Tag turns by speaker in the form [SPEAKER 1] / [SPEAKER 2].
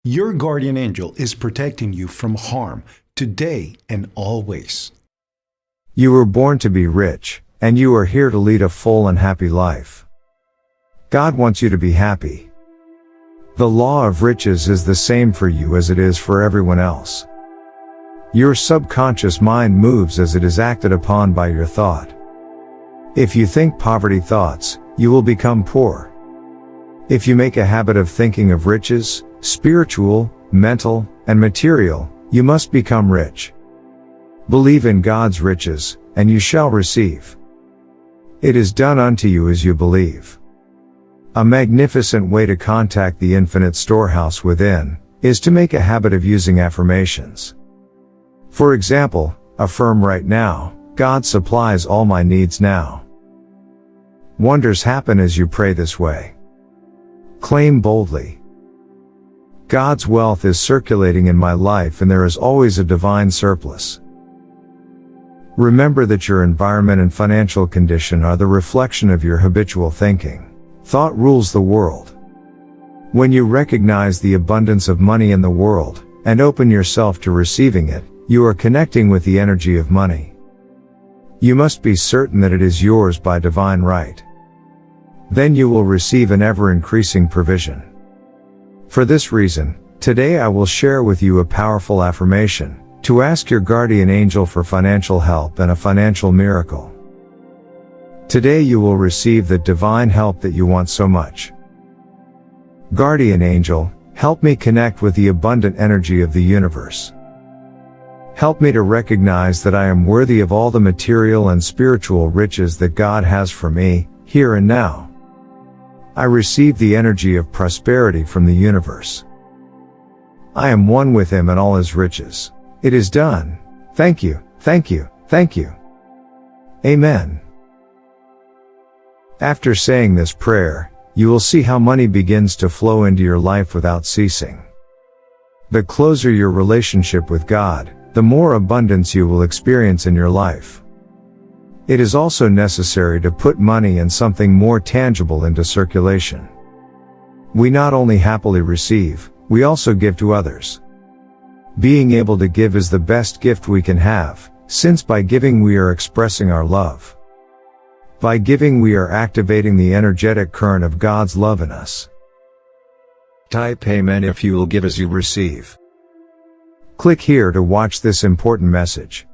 [SPEAKER 1] Your guardian angel is protecting you from harm today and always.
[SPEAKER 2] You were born to be rich, and you are here to lead a full and happy life. God wants you to be happy. The law of riches is the same for you as it is for everyone else. Your subconscious mind moves as it is acted upon by your thought. If you think poverty thoughts, you will become poor. If you make a habit of thinking of riches, spiritual, mental, and material, you must become rich. Believe in God's riches, and you shall receive. It is done unto you as you believe. A magnificent way to contact the infinite storehouse within is to make a habit of using affirmations. For example, affirm right now, God supplies all my needs now. Wonders happen as you pray this way. Claim boldly. God's wealth is circulating in my life and there is always a divine surplus. Remember that your environment and financial condition are the reflection of your habitual thinking. Thought rules the world. When you recognize the abundance of money in the world, and open yourself to receiving it, you are connecting with the energy of money. You must be certain that it is yours by divine right. Then you will receive an ever-increasing provision. For this reason, today I will share with you a powerful affirmation, to ask your guardian angel for financial help and a financial miracle. Today you will receive the divine help that you want so much. Guardian angel, help me connect with the abundant energy of the universe. Help me to recognize that I am worthy of all the material and spiritual riches that God has for me, here and now. I receive the energy of prosperity from the universe. I am one with Him and all His riches. It is done. Thank you, thank you, thank you. Amen. After saying this prayer, you will see how money begins to flow into your life without ceasing. The closer your relationship with God, the more abundance you will experience in your life. It is also necessary to put money and something more tangible into circulation. We not only happily receive, we also give to others. Being able to give is the best gift we can have, since by giving we are expressing our love. By giving we are activating the energetic current of God's love in us. Type Amen if you will give as you receive. Click here to watch this important message.